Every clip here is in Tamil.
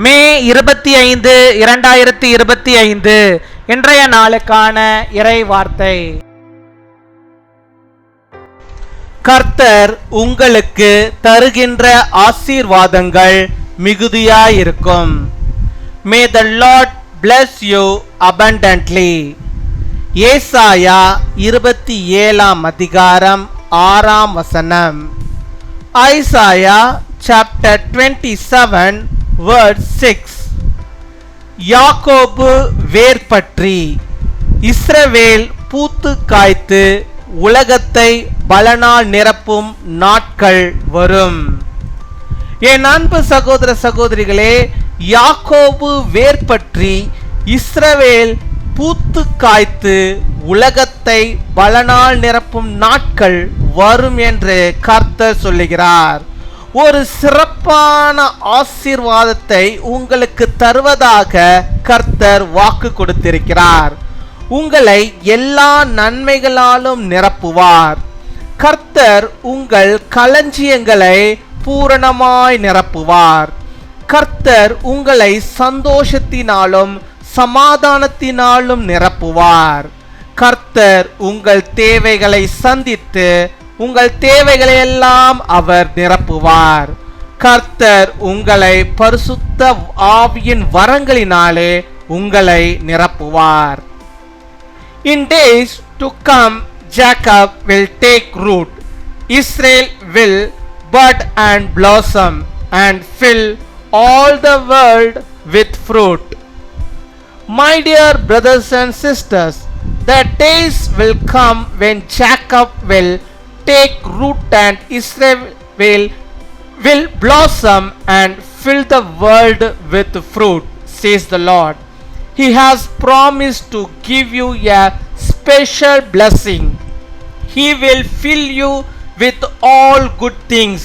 மே 25, 2025 இன்றைய நாளுக்கான இறை வார்த்தை. கர்த்தர் உங்களுக்கு தருகின்ற ஆசீர்வாதங்கள் மிகுதியாயிருக்கும். May the Lord bless you abundantly. ஏசாயா 27 அதிகாரம் 6 வசனம். Isaiah chapter 27 verse 6. யாக்கோபு வேர் பற்றி, இஸ்ரவேல் பூத்து காய்த்து உலகத்தை பலனால் நிரப்பும் நாட்கள் வரும். என் அன்பு சகோதர சகோதரிகளே, யாக்கோபு வேர் பற்றி இஸ்ரவேல் பூத்து காய்த்து உலகத்தை பலனால் நிரப்பும் நாட்கள் வரும் என்று கர்த்தர் சொல்லுகிறார். ஒரு சிறப்பான ஆசீர்வாதத்தை உங்களுக்கு தருவதாக கர்த்தர் வாக்கு கொடுத்திருக்கிறார். உங்களை எல்லா நன்மைகளாலும் நிரப்புவார். கர்த்தர் உங்கள் களஞ்சியங்களை பூரணமாய் நிரப்புவார். கர்த்தர் உங்களை சந்தோஷத்தினாலும் சமாதானத்தினாலும் நிரப்புவார். கர்த்தர் உங்கள் தேவைகளை சந்தித்து உங்கள் தேவைகளை எல்லாம் அவர் நிரப்புவார். கர்த்தர் உங்களை பரிசுத்த ஆவியின் வரங்களினாலே உங்களை நிரப்புவார். In days to come, Jacob will take root, Israel will bud and blossom and fill all the world with fruit. My dear brothers and sisters, the days will come when Jacob will take root and Israel will blossom and fill the world with fruit, says the Lord. He has promised to give you a special blessing. He will fill you with all good things.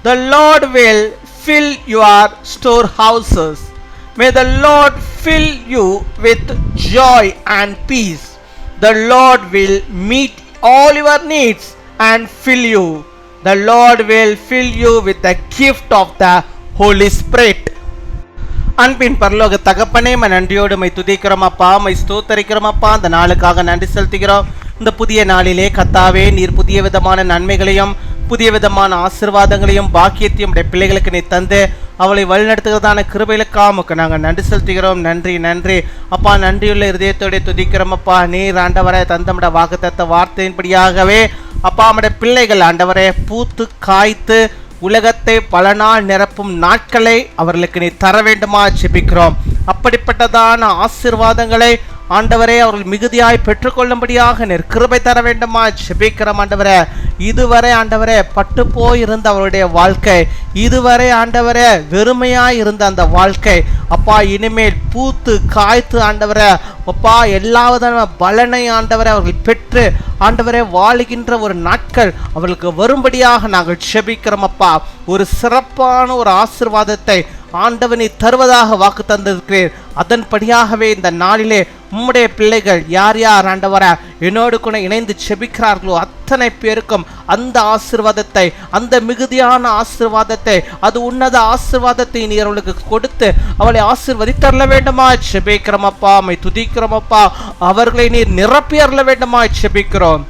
The Lord will fill your storehouses. May the Lord fill you with joy and peace. The Lord will meet all your needs and fill you. The Lord will fill you with the gift of the Holy Spirit. அன்பின் பரலோக தகப்பனே, நன்றியோடு மை துதிக்கிறோம் அப்பா, மை ஸ்தோத்தரிக்கிறோம் அப்பா. அந்த நாளுக்காக நன்றி செலுத்துகிறோம். இந்த புதிய நாளிலே கர்த்தாவே, நீர் புதிய விதமான நன்மைகளையும் புதிய விதமான ஆசீர்வாதங்களையும் பாக்கியத்தையும் உடைய பிள்ளைகளுக்கு நீ தந்து அவளை வழிநடத்துகிறதான கிருபைகளுக்காக உமக்கு நாங்கள் நன்றி செலுத்துகிறோம். நன்றி நன்றி அப்பா. நன்றியுள்ள இருதயத்தோட துதிக்கிறோம் அப்பா. நீர் ஆண்டவரை தந்தமிட வாக்குத்தத்த வார்த்தையின்படியாகவே அப்பா, நம்முடைய பிள்ளைகள் ஆண்டவரை பூத்து காய்த்து உலகத்தை பல நாள் நிரப்பும் நாட்களை அவர்களுக்கு நீ தர வேண்டுமா ஜெபிக்கிறோம். அப்படிப்பட்டதான ஆசீர்வாதங்களை ஆண்டவரே அவர்கள் மிகுதியாய் பெற்றுக்கொள்ளும்படியாக நீர் கிருபை தர வேண்டுமா ஜெபிக்கிறோம் ஆண்டவரே. இதுவரை ஆண்டவரே பட்டு போயிருந்த அவருடைய வாழ்க்கை, இதுவரை ஆண்டவரே வெறுமையாய் இருந்த அந்த வாழ்க்கை அப்பா, இனிமேல் பூத்து காய்த்து ஆண்டவரே அப்பா எல்லாவிதமான பலனை ஆண்டவரை அவர்கள் பெற்று ஆண்டவரே வாழுகின்ற ஒரு நாட்கள் அவர்களுக்கு வரும்படியாக நாங்கள் ஜெபிக்கிறோம் அப்பா. ஒரு சிறப்பான ஒரு ஆசீர்வாதத்தை ஆண்டவனை தருவதாக வாக்கு தந்திருக்கிறேன். அதன்படியாகவே இந்த நாளிலே உம்முடைய பிள்ளைகள் யார் யார் ஆண்டவரை என்னோடு கூட இணைந்து ஜெபிக்கிறார்களோ அத்தனை பேருக்கும் அந்த ஆசீர்வாதத்தை, அந்த மிகுதியான ஆசீர்வாதத்தை, அது உன்னத ஆசீர்வாதத்தை நீர் அவளுக்கு கொடுத்து அவளை ஆசீர்வதித்தரல வேண்டுமா ஜெபிக்கிறோம் அப்பா. மை துதிக்கிறோம் அப்பா. அவர்களை நீர் நிரப்பி அருள வேண்டுமா ஜெபிக்கிறோம்.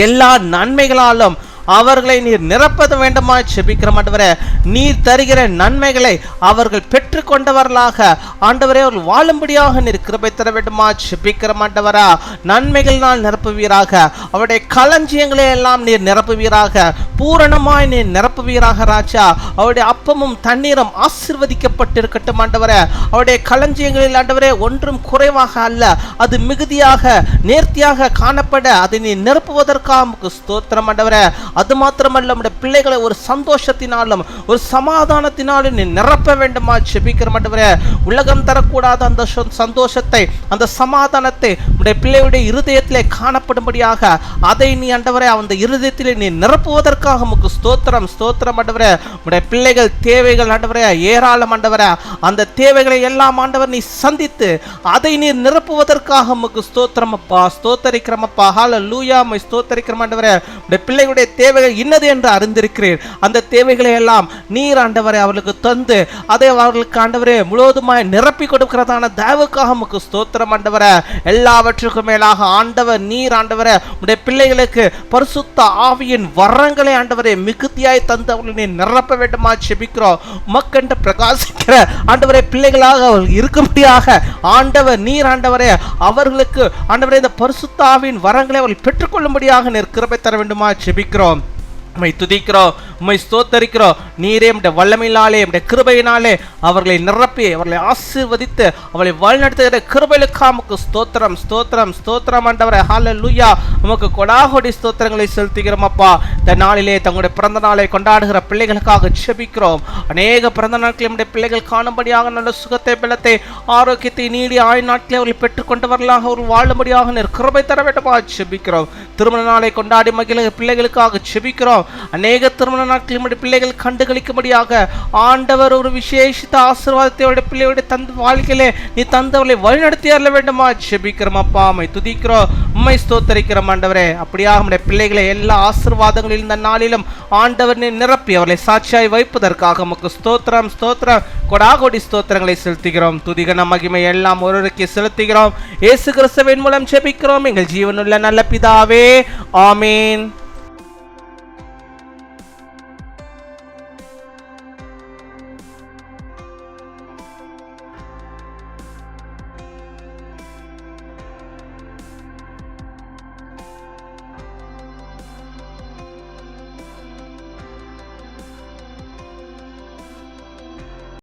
எல்லா நன்மைகளாலும் அவர்களை நீர் நிரப்பத வேண்டுமா ஜெபிக்கிறோம் ஆண்டவரே. நீர் தருகிற நன்மைகளை அவர்கள் பெற்று கொண்டவர்களாக ஆண்டவரே அவர்கள் வாழும்படியாக நீர் கிருபை தர வேண்டுமா ஜெபிக்கிறோம் ஆண்டவரா. நன்மைகளால் நிரப்புவீராக, அவருடைய களஞ்சியங்களை எல்லாம் நீர் நிரப்புவீராக, பூரணமாய் நீர் நிரப்புவீராக ராஜா. அவருடைய அப்பமும் தண்ணீரும் ஆசீர்வதிக்கப்பட்டிருக்கட்டும் ஆண்டவரே. அவருடைய களஞ்சியங்களில் ஆண்டவரே ஒன்றும் குறைவாக அல்ல, அது மிகுதியாக நேர்த்தியாக காணப்பட அதை நீ நிரப்புவதற்காக ஸ்தோத்திரம் ஆண்டவரே. அது மாத்திரமல்ல, நம்முடைய பிள்ளைகளை ஒரு சந்தோஷத்தினாலும் ஒரு சமாதானத்தினாலும் நீ நிரப்ப வேண்டுமா ஜெபிக்கிறோம் ஆண்டவரே. உலகம் தரக்கூடாத அந்த சந்தோஷத்தை, அந்த சமாதானத்தை நம்முடைய பிள்ளையுடைய இருதயத்திலே காணப்படும்படியாக அதை நீ ஆண்டவரே அந்த இருதயத்திலே நீ நிரப்புவதற்காக உமக்கு ஸ்தோத்திரம் ஸ்தோத்திரம் ஆண்டவரே. நம்முடைய பிள்ளைகள் தேவைகள் ஆண்டவரே ஏராளம் ஆண்டவரே. அந்த தேவைகளை எல்லாம் ஆண்டவர் நீ சந்தித்து அதை நீ நிரப்புவதற்காக உமக்கு ஸ்தோத்திரம் அப்பா, ஸ்தோத்தரிக்கிறோம் அப்பா. ஹல்லேலூயா. மை ஸ்தோத்தரிக்கிறோம் ஆண்டவரே. நம்முடைய பிள்ளைகளுடைய தேவைகள் இன்னது என்று அறிந்திருக்கிறீர். அந்த தேவைகளை எல்லாம் நீர் ஆண்டவரை அவர்களுக்கு தந்து அதை அவர்களுக்கு ஆண்டவரே முழுவதுமாய் நிரப்பி கொடுக்கிறதான தயவுக்காக உமக்கு ஸ்தோத்திரம் ஆண்டவரே. எல்லாவற்றுக்கும் மேலாக ஆண்டவர் நீர் ஆண்டவரே உடைய பிள்ளைகளுக்கு பரிசுத்த ஆவியின் வரங்களை ஆண்டவரே மிகுதியாய் தந்து அவர்களை நிரப்ப வேண்டுமா ஜெபிக்கிறோம். உமக்கென்று பிரகாசிக்கிற ஆண்டவரே பிள்ளைகளாக அவர்கள் இருக்கும்படியாக ஆண்டவர் நீர் ஆண்டவரே அவர்களுக்கு ஆண்டவரே இந்த பரிசுத்த ஆவியின் வரங்களை அவர்கள் பெற்றுக்கொள்ளும்படியாக நீர் கிருபை தர வேண்டுமா ஜெபிக்கிறோம். உம்மை துதிக்கிறோம், உம்மை ஸ்தோத்தரிக்கிறோம். நீரே உம்முடைய வல்லமையினாலே உம்முடைய கிருபையினாலே அவர்களை நிரப்பி அவர்களை ஆசீர்வதித்து அவர்களை வழிநடத்துகிற கிருபைகளுக்காக உமக்கு ஸ்தோத்திரம் ஸ்தோத்திரம் ஸ்தோத்திரம் ஆண்டவரே. ஹல்லேலூயா. உமக்கு கொடாகோடி ஸ்தோத்திரங்களை செலுத்துகிறோம் அப்பா. இந்த நாளிலே தங்களுடைய பிறந்த நாளை கொண்டாடுகிற பிள்ளைகளுக்காக ஜெபிக்கிறோம். அநேக பிறந்த நாட்களை நம்முடைய பிள்ளைகள் காணும்படியாக நல்ல சுகத்தை பலத்தை ஆரோக்கியத்தை நீடிய ஆயுள் நாட்களை அவர்கள் பெற்றுக்கொண்டவர்களாக அவர்கள் வாழும்படியாக நீர் கிருபை தர வேண்டுமா ஜெபிக்கிறோம். திருமண நாளை கொண்டாடி மகிழ்கிற பிள்ளைகளுக்காக ஜெபிக்கிறோம். அநேக திருமண நாட்களில் பிள்ளைகள் கண்டுகளிக்கும்படியாக ஆண்டவர் ஒரு விசேஷித்த ஆசீர்வாதத்தை பிள்ளையோட தந்த வாழ்க்கையிலே நீ தந்தவர்களை வழிநடத்தி அருள வேண்டுமா ஜெபிக்கிறோம் அப்பா. உம்மை துதிக்கிறோம், உம்மை ஸ்தோத்தரிக்கிறோம் ஆண்டவரே. அப்படியாக நம்முடைய பிள்ளைகளை எல்லா ஆசீர்வாதங்களில் இந்த நாளிலும் ஆண்டவர் நிரப்பி அவர்களை சாட்சியாய் வைப்பதற்காக உமக்கு ஸ்தோத்திரம் ஸ்தோத்திரம் கொடாகோடி ஸ்தோத்திரங்களை செலுத்துகிறோம். துதிகன மகிமை எல்லாம் ஒருவருக்கு செலுத்துகிறோம். இயேசு கிறிஸ்துவின் மூலம் ஜெபிக்கிறோம் எங்கள் ஜீவனுள்ள நல்ல பிதாவே, ஆமீன்.